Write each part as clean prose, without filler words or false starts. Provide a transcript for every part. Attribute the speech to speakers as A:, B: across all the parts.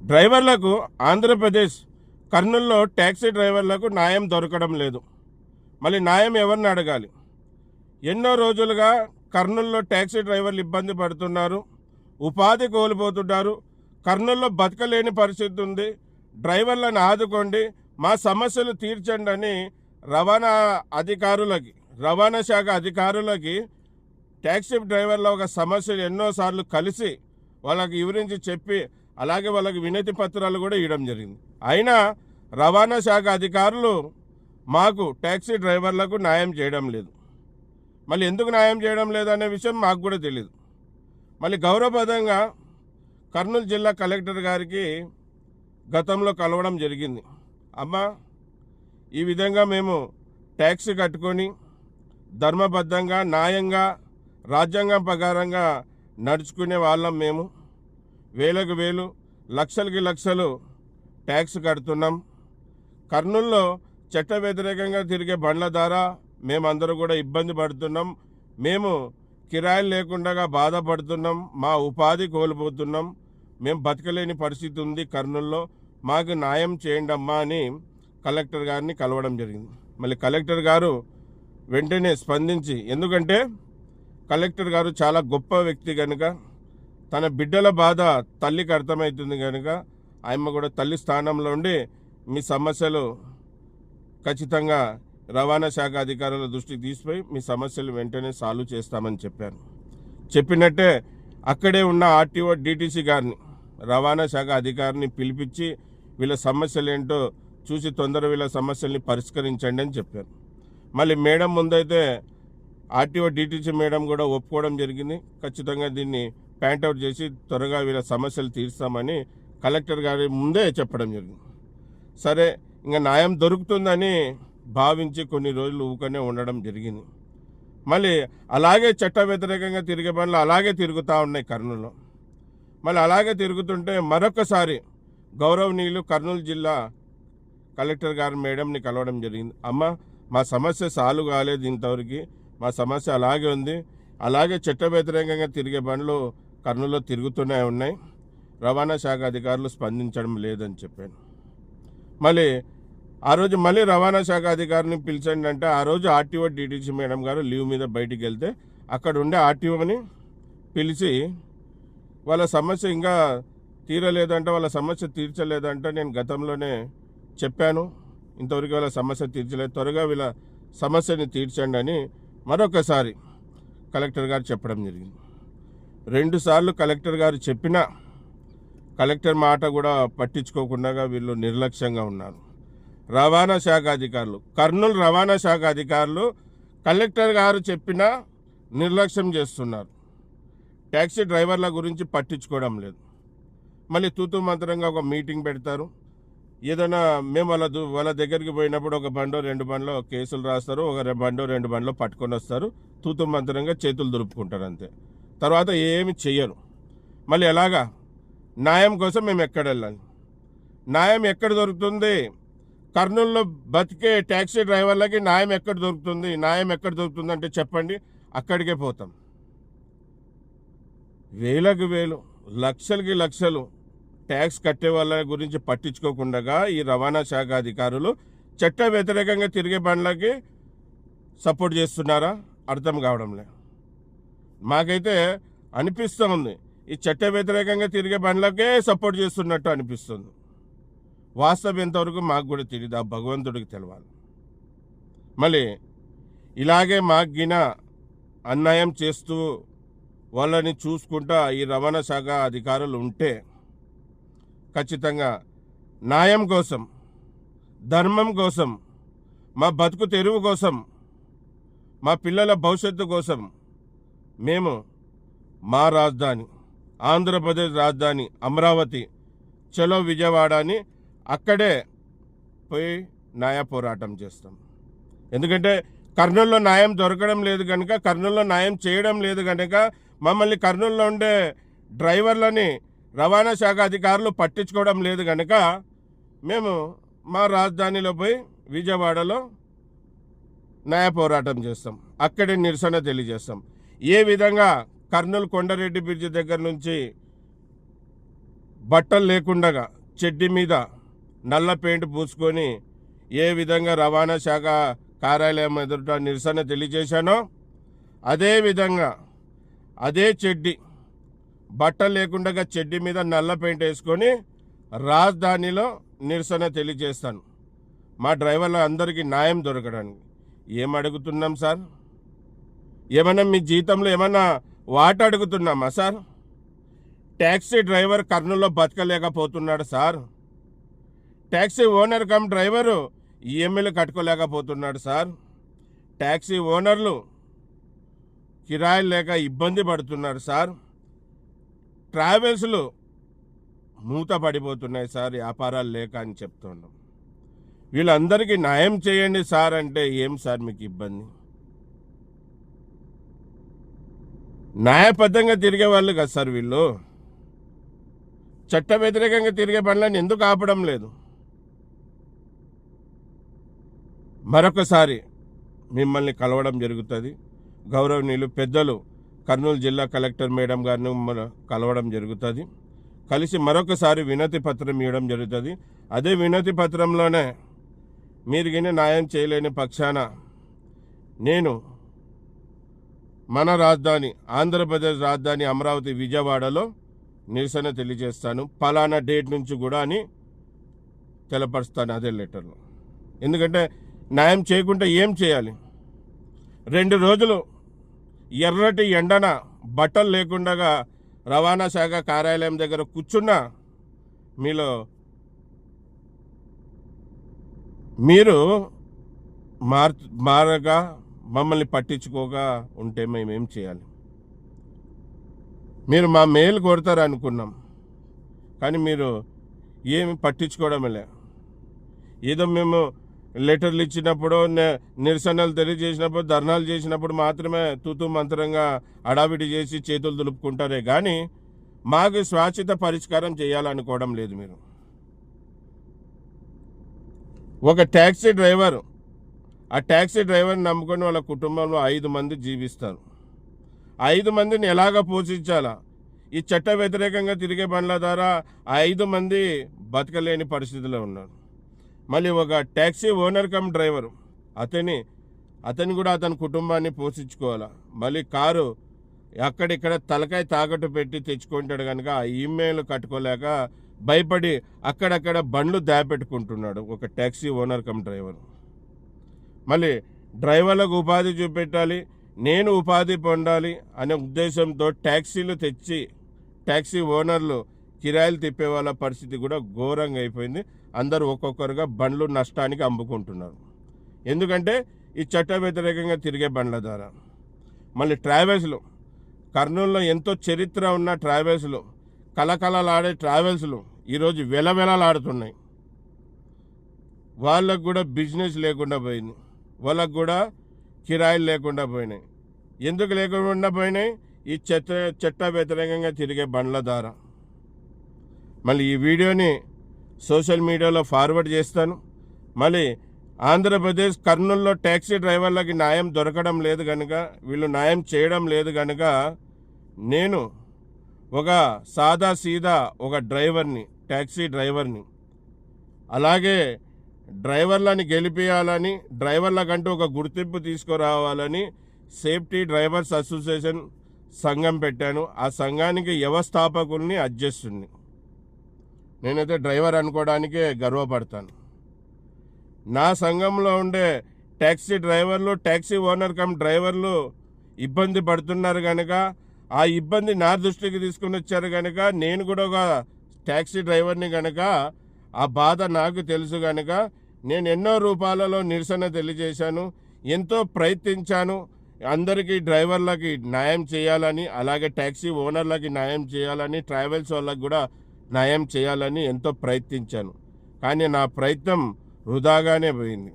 A: డ్రైవర్లకు ఆంధ్రప్రదేశ్ కర్నూలులో ట్యాక్సీ డ్రైవర్లకు న్యాయం దొరకడం లేదు. మళ్ళీ న్యాయం ఎవరిని అడగాలి? ఎన్నో రోజులుగా కర్నూలులో ట్యాక్సీ డ్రైవర్లు ఇబ్బంది పడుతున్నారు, ఉపాధి కోల్పోతున్నారు. కర్నూలులో బతకలేని పరిస్థితి ఉంది. డ్రైవర్లను ఆదుకోండి, మా సమస్యలు తీర్చండి అని రవాణా శాఖ అధికారులకి ట్యాక్సీ డ్రైవర్ల ఒక సమస్యలు ఎన్నోసార్లు కలిసి వాళ్ళకి వివరించి చెప్పి అలాగే వాళ్ళకి వినతి పత్రాలు కూడా ఇవ్వడం జరిగింది. అయినా రవాణా శాఖ అధికారులు మాకు ట్యాక్సీ డ్రైవర్లకు న్యాయం చేయడం లేదు. మళ్ళీ ఎందుకు న్యాయం చేయడం లేదనే విషయం మాకు కూడా తెలియదు. మళ్ళీ గౌరవప్రదంగా కర్నూలు జిల్లా కలెక్టర్ గారికి గతంలో కలవడం జరిగింది. అమ్మ, ఈ విధంగా మేము ట్యాక్సీ కట్టుకొని ధర్మబద్ధంగా న్యాయంగా రాజ్యాంగం ప్రకారంగా నడుచుకునే వాళ్ళం. మేము వేలకు వేలు లక్షలకి లక్షలు ట్యాక్స్ కడుతున్నాం. కర్నూలులో చట్ట వ్యతిరేకంగా తిరిగే బండ్ల ద్వారా మేమందరూ కూడా ఇబ్బంది పడుతున్నాం. మేము కిరాయిలు లేకుండా బాధపడుతున్నాం, మా ఉపాధి కోల్పోతున్నాం, మేము బతకలేని పరిస్థితి ఉంది కర్నూలులో, మాకు న్యాయం చేయండి అమ్మా అని కలెక్టర్ గారిని కలవడం జరిగింది. మళ్ళీ కలెక్టర్ గారు వెంటనే స్పందించి, ఎందుకంటే కలెక్టర్ గారు చాలా గొప్ప వ్యక్తి కనుక తన బిడ్డల బాధ తల్లికి అర్థమవుతుంది కనుక ఆయమ్మ కూడా తల్లి స్థానంలో ఉండి మీ సమస్యలు ఖచ్చితంగా రవాణా శాఖ అధికారుల దృష్టికి తీసిపోయి మీ సమస్యలు వెంటనే సాల్వ్ చేస్తామని చెప్పారు. చెప్పినట్టే అక్కడే ఉన్న ఆర్టీఓ డిటిసి గారిని, రవాణా శాఖ అధికారిని పిలిపించి వీళ్ళ సమస్యలు ఏంటో చూసి తొందరగా వీళ్ళ సమస్యల్ని పరిష్కరించండి అని చెప్పారు. మళ్ళీ మేడం ముందైతే ఆర్టీఓ డిటిసి మేడం కూడా ఒప్పుకోవడం జరిగింది. ఖచ్చితంగా దీన్ని పాయింట్అవుట్ చేసి త్వరగా వీళ్ళ సమస్యలు తీర్స్తామని కలెక్టర్ గారి ముందే చెప్పడం జరిగింది. సరే, ఇంకా న్యాయం దొరుకుతుందని భావించి కొన్ని రోజులు ఊకనే ఉండడం జరిగింది. మళ్ళీ అలాగే చట్ట వ్యతిరేకంగా తిరిగే బండ్లు అలాగే తిరుగుతూ ఉన్నాయి కర్నూలులో. మళ్ళీ అలాగే తిరుగుతుంటే మరొకసారి గౌరవనీయులు కర్నూలు జిల్లా కలెక్టర్ గారు మేడంని కలవడం జరిగింది. అమ్మ, మా సమస్య సాల్వ్ కాలేదు ఇంతవరకు, మా సమస్య అలాగే ఉంది, అలాగే చట్ట వ్యతిరేకంగా తిరిగే బండ్లు కర్నూలులో తిరుగుతూనే ఉన్నాయి, రవాణా శాఖ అధికారులు స్పందించడం లేదని చెప్పాను. మళ్ళీ ఆ రోజు మళ్ళీ రవాణా శాఖ అధికారిని పిలిచండి అంటే ఆ రోజు ఆర్టీఓ డిటిసి మేడం గారు లీవ్ మీద బయటికి వెళ్తే అక్కడ ఉండే ఆర్టీఓని పిలిచి వాళ్ళ సమస్య ఇంకా తీరలేదంటే, వాళ్ళ సమస్య తీర్చలేదంటే నేను గతంలోనే చెప్పాను, ఇంతవరకు వాళ్ళ సమస్య తీర్చలేదు, త్వరగా వీళ్ళ సమస్యని తీర్చండి అని మరొకసారి కలెక్టర్ గారు చెప్పడం జరిగింది. 2 సార్లు కలెక్టర్ గారు చెప్పినా కలెక్టర్ మాట కూడా పట్టించుకోకుండా వీళ్ళు నిర్లక్ష్యంగా ఉన్నారు. రవాణా శాఖ అధికారులు, కర్నూలు రవాణా శాఖ అధికారులు కలెక్టర్ గారు చెప్పినా నిర్లక్ష్యం చేస్తున్నారు. ట్యాక్సీ డ్రైవర్ల గురించి పట్టించుకోవడం లేదు. మళ్ళీ తూతూ మంత్రంగా ఒక మీటింగ్ పెడతారు. ఏదైనా మేము వాళ్ళ దగ్గరికి పోయినప్పుడు ఒక బండో 2 బండ్లో కేసులు రాస్తారు, ఒక బండో 2 బండ్లో పట్టుకొని వస్తారు, తూతూ మంత్రంగా చేతులు దులుపుకుంటారు అంతే, తర్వాత ఏమి చెయ్యరు. మళ్ళీ ఎలాగా న్యాయం కోసం మేము ఎక్కడ వెళ్ళాలి? న్యాయం ఎక్కడ దొరుకుతుంది? కర్నూలులో బతికే ట్యాక్సీ డ్రైవర్లకి న్యాయం ఎక్కడ దొరుకుతుంది? న్యాయం ఎక్కడ దొరుకుతుంది అంటే చెప్పండి, అక్కడికే పోతాం. వేలకు వేలు లక్షలకి లక్షలు ట్యాక్స్ కట్టే వాళ్ళ గురించి పట్టించుకోకుండా ఈ రవాణా శాఖ అధికారులు చట్ట వ్యతిరేకంగా తిరిగే బండ్లకి సపోర్ట్ చేస్తున్నారా అర్థం కావడం లేదు. మాకైతే అనిపిస్తూ ఉంది ఈ చట్ట వ్యతిరేకంగా తిరిగే బండ్లకే సపోర్ట్ చేస్తున్నట్టు అనిపిస్తుంది. వాస్తవం ఎంతవరకు మాకు కూడా తెలియదు, ఆ భగవంతుడికి తెలవాలి. మళ్ళీ ఇలాగే మాగిన అన్యాయం చేస్తూ వాళ్ళని చూసుకుంటా ఈ రవాణా శాఖ అధికారులు ఉంటే ఖచ్చితంగా న్యాయం కోసం, ధర్మం కోసం, మా బతుకు తెరువు కోసం, మా పిల్లల భవిష్యత్తు కోసం మేము మా రాజధాని ఆంధ్రప్రదేశ్ రాజధాని అమరావతి, చలో విజయవాడ అని అక్కడే పోయి న్యాయ పోరాటం చేస్తాం. ఎందుకంటే కర్నూలులో న్యాయం దొరకడం లేదు కనుక, కర్నూలులో న్యాయం చేయడం లేదు కనుక మమ్మల్ని కర్నూలులో ఉండే డ్రైవర్లని రవాణా శాఖ అధికారులు పట్టించుకోవడం లేదు కనుక మేము మా రాజధానిలో పోయి విజయవాడలో న్యాయ పోరాటం చేస్తాం, అక్కడే నిరసన తెలియజేస్తాం. ఏ విధంగా కర్నూలు కొండారెడ్డి బ్రిడ్జి దగ్గర నుంచి బట్టలు లేకుండగా చెడ్డి మీద నల్ల పెయింట్ పూసుకొని ఏ విధంగా రవాణా శాఖ కార్యాలయం ఎదుట నిరసన తెలియజేశానో అదేవిధంగా అదే చెడ్డి బట్టలు లేకుండా చెడ్డి మీద నల్ల పెయింట్ వేసుకొని రాజధానిలో నిరసన తెలియజేస్తాను. మా డ్రైవర్ల అందరికీ న్యాయం దొరకడానికి ఏం అడుగుతున్నాం సార్? ఏమన్నా మీ జీతంలో ఏమన్నా వాట అడుగుతున్నామా సార్? ట్యాక్సీ డ్రైవర్ కర్నూలులో బతకలేకపోతున్నాడు సార్. ట్యాక్సీ ఓనర్ కమ్ డ్రైవరు ఈఎంఐలు కట్టుకోలేకపోతున్నాడు సార్. ట్యాక్సీ ఓనర్లు కిరాయిలు లేక ఇబ్బంది పడుతున్నారు సార్. ట్రావెల్స్లు మూత పడిపోతున్నాయి సార్, వ్యాపారాలు లేక అని చెప్తున్నాం. వీళ్ళందరికీ న్యాయం చేయండి సార్ అంటే ఏం సార్ మీకు ఇబ్బంది? న్యాయబద్ధంగా తిరిగే వాళ్ళు కదా సార్ వీళ్ళు. చట్ట వ్యతిరేకంగా తిరిగే పనులను ఎందుకు ఆపడం లేదు? మరొకసారి మిమ్మల్ని కలవడం జరుగుతుంది. గౌరవనీయులు పెద్దలు కర్నూలు జిల్లా కలెక్టర్ మేడం గారిని కలవడం జరుగుతుంది. కలిసి మరొకసారి వినతి పత్రం ఇవ్వడం జరుగుతుంది. అదే వినతి పత్రంలోనే మీరు గిని న్యాయం చేయలేని పక్షాన నేను మన రాజధాని ఆంధ్రప్రదేశ్ రాజధాని అమరావతి విజయవాడలో నిరసన తెలియజేస్తాను పలానా డేట్ నుంచి కూడా అని తెలపరుస్తాను అదే లెటర్లో. ఎందుకంటే న్యాయం చేయకుండా ఏం చేయాలి? 2 రోజులు ఎర్రటి ఎండన బట్టలు లేకుండా రవాణా శాఖ కార్యాలయం దగ్గర కూర్చున్నా మీరు మారగా మమ్మల్ని పట్టించుకోగా ఉంటే మేమేం చేయాలి? మీరు మా మేలు కొడతారు అనుకున్నాం, కానీ మీరు ఏమి పట్టించుకోవడమే లే. ఏదో మేము లెటర్లు ఇచ్చినప్పుడు నిరసనలు తెలియజేసినప్పుడు ధర్నాలు చేసినప్పుడు మాత్రమే తూతూ మంత్రంగా అడావిడి చేసి చేతులు దులుపుకుంటారే కానీ మాకు శాశ్వత పరిష్కారం చేయాలనుకోవడం లేదు. మీరు ఒక ట్యాక్సీ డ్రైవర్, ఆ ట్యాక్సీ డ్రైవర్ని నమ్ముకొని వాళ్ళ కుటుంబంలో 5 మంది జీవిస్తారు. 5 మందిని ఎలాగ పోషించాలా? ఈ చట్ట వ్యతిరేకంగా తిరిగే బండ్ల ద్వారా 5 మంది బతకలేని పరిస్థితిలో ఉన్నారు. మళ్ళీ ఒక ట్యాక్సీ ఓనర్ కమ్ డ్రైవరు అతని కూడా అతని కుటుంబాన్ని పోషించుకోవాలా. మళ్ళీ కారు అక్కడిక్కడ తలకాయ తాకట్టు పెట్టి తెచ్చుకుంటాడు కనుక ఆ ఈమెయిల్ కట్టుకోలేక భయపడి అక్కడక్కడ బండ్లు దాపెట్టుకుంటున్నాడు ఒక ట్యాక్సీ ఓనర్ కమ్ డ్రైవర్. మళ్ళీ డ్రైవర్లకు ఉపాధి చూపెట్టాలి, నేను ఉపాధి పొందాలి అనే ఉద్దేశంతో ట్యాక్సీలు తెచ్చి ట్యాక్సీ ఓనర్లు కిరాయిలు తిప్పే వాళ్ళ పరిస్థితి కూడా ఘోరంగా అయిపోయింది. అందరూ ఒక్కొక్కరుగా బండ్లు నష్టానికి అమ్ముకుంటున్నారు. ఎందుకంటే ఈ చట్ట వ్యతిరేకంగా తిరిగే బండ్ల ద్వారా. మళ్ళీ ట్రావెల్స్లు, కర్నూలులో ఎంతో చరిత్ర ఉన్న ట్రావెల్స్లు, కలకలలాడే ట్రావెల్స్లు ఈరోజు వెలవెలలాడుతున్నాయి. వాళ్ళకు కూడా బిజినెస్ లేకుండా పోయింది, వాళ్ళకు కూడా కిరాయిలు లేకుండా పోయినాయి. ఎందుకు లేకుండా పోయినాయి? ఈ చట్ట వ్యతిరేకంగా తిరిగే బండ్ల ద్వారా. మళ్ళీ ఈ వీడియోని సోషల్ మీడియాలో ఫార్వర్డ్ చేస్తాను. మళ్ళీ ఆంధ్రప్రదేశ్ కర్నూలులో ట్యాక్సీ డ్రైవర్లకి న్యాయం దొరకడం లేదు కనుక, వీళ్ళు న్యాయం చేయడం లేదు కనుక నేను ఒక సాదా సీదా ఒక డ్రైవర్ని, ట్యాక్సీ డ్రైవర్ని, అలాగే డ్రైవర్లని గెలిపేయాలని, డ్రైవర్లకంటూ ఒక గుర్తింపు తీసుకురావాలని సేఫ్టీ డ్రైవర్స్ అసోసియేషన్ సంఘం పెట్టాను. ఆ సంఘానికి వ్యవస్థాపకుల్ని అధ్యక్షుడిని. నేనైతే డ్రైవర్ అనుకోవడానికే గర్వపడతాను. నా సంఘంలో ఉండే ట్యాక్సీ డ్రైవర్లు, ట్యాక్సీ ఓనర్ కమ్ డ్రైవర్లు ఇబ్బంది పడుతున్నారు కనుక, ఆ ఇబ్బంది నా దృష్టికి తీసుకుని వచ్చారు కనుక, నేను కూడా ఒక ట్యాక్సీ డ్రైవర్ని కనుక ఆ బాధ నాకు తెలుసు కనుక నేను ఎన్నో రూపాలలో నిరసన తెలియజేశాను, ఎంతో ప్రయత్నించాను. అందరికీ డ్రైవర్లకి న్యాయం చేయాలని, అలాగే ట్యాక్సీ ఓనర్లకి న్యాయం చేయాలని, ట్రావెల్స్ వాళ్ళకి కూడా న్యాయం చేయాలని ఎంతో ప్రయత్నించాను. కానీ నా ప్రయత్నం వృధాగానే పోయింది.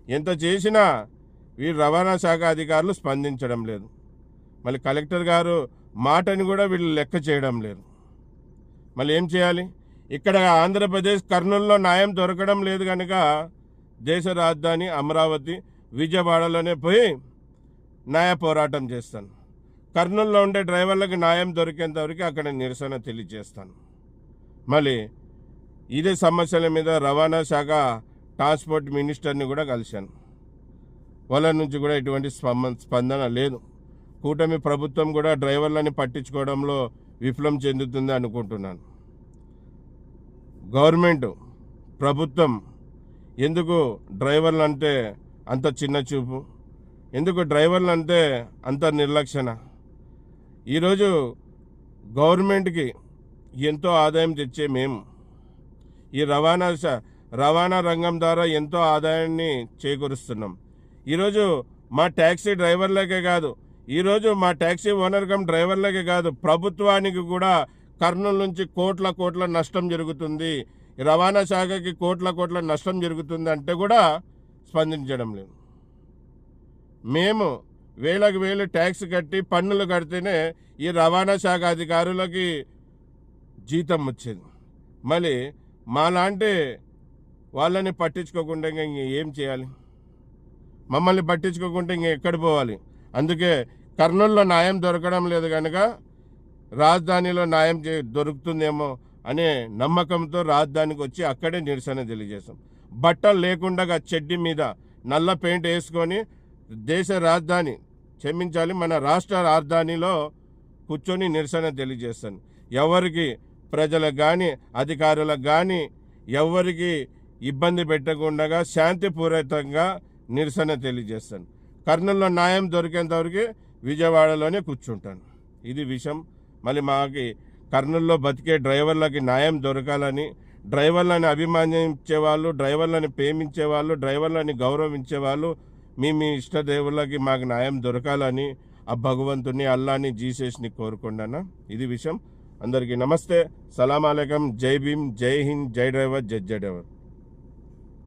A: ఎంత చేసినా వీరు రవాణా శాఖ అధికారులు స్పందించడం లేదు. మళ్ళీ కలెక్టర్ గారు మాటని కూడా వీళ్ళు లెక్క చేయడం లేదు. మళ్ళీ ఏం చేయాలి? ఇక్కడ ఆంధ్రప్రదేశ్ కర్నూలులో న్యాయం దొరకడం లేదు కనుక దేశ రాజధాని అమరావతి విజయవాడలోనే పోయి న్యాయ పోరాటం చేస్తాను. కర్నూలులో ఉండే డ్రైవర్లకు న్యాయం దొరికేంతవరకు అక్కడ నిరసన తెలియజేస్తాను. మళ్ళీ ఇదే సమస్యల మీద రవాణా శాఖ ట్రాన్స్పోర్ట్ మినిస్టర్ని కూడా కలిశాను. వాళ్ళ నుంచి కూడా ఎటువంటి స్పందన లేదు. కూటమి ప్రభుత్వం కూడా డ్రైవర్లని పట్టించుకోవడంలో విఫలం చెందుతుంది అనుకుంటున్నాను. గవర్నమెంట్ ప్రభుత్వం ఎందుకు డ్రైవర్లు అంటే అంత చిన్న చూపు, ఎందుకు డ్రైవర్లు అంటే అంత నిర్లక్ష్యన? ఈరోజు గవర్నమెంట్కి ఎంతో ఆదాయం తెచ్చే మేము ఈ రవాణా రంగం ద్వారా ఎంతో ఆదాయాన్ని చేకూరుస్తున్నాం. ఈరోజు మా ట్యాక్సీ డ్రైవర్లకే కాదు, ఈరోజు మా ట్యాక్సీ ఓనర్ కమ్ డ్రైవర్లకే కాదు, ప్రభుత్వానికి కూడా కర్నూలు నుంచి కోట్ల నష్టం జరుగుతుంది, రవాణా శాఖకి కోట్ల నష్టం జరుగుతుంది అంటే కూడా స్పందించడం లేదు. మేము వేలకు వేలు ట్యాక్స్ కట్టి పన్నులు కడితేనే ఈ రవాణా శాఖ అధికారులకి జీతం వచ్చేది. మళ్ళీ మాలాంటి వాళ్ళని పట్టించుకోకుండా ఇంక ఏం చేయాలి? మమ్మల్ని పట్టించుకోకుండా ఇంక ఎక్కడ పోవాలి? అందుకే కర్నూలులో న్యాయం దొరకడం లేదు కనుక రాజధానిలో న్యాయం దొరుకుతుందేమో అనే నమ్మకంతో రాజధానికి వచ్చి అక్కడే నిరసన తెలియజేస్తాం. బట్టలు లేకుండా చెడ్డి మీద నల్ల పెయింట్ వేసుకొని దేశ రాజధాని క్షమించాలి మన రాష్ట్ర రాజధానిలో కూర్చొని నిరసన తెలియజేస్తాను. ఎవరికి ప్రజలకు కానీ అధికారులకు కానీ ఎవరికి ఇబ్బంది పెట్టకుండా శాంతిపూరితంగా నిరసన తెలియజేస్తాను. కర్నూలులో న్యాయం దొరికేంతవరకు విజయవాడలోనే కూర్చుంటాను. ఇది విషయం. మళ్ళీ మాకి కర్నూలులో బతికే డ్రైవర్లకి న్యాయం దొరకాలని, డ్రైవర్లని అభిమానించేవాళ్ళు, డ్రైవర్లని ప్రేమించేవాళ్ళు, డ్రైవర్లని గౌరవించేవాళ్ళు మీ ఇష్టదేవులకి మాకు న్యాయం దొరకాలని ఆ భగవంతుని, అల్లాని, జీసస్ని కోరుకుంటాను. ఇది విషయం. అందరికీ నమస్తే, సలాం అలైకం, జై భీమ్, జై హింద్, జై డ్రైవర్, జై డ్రైవర్.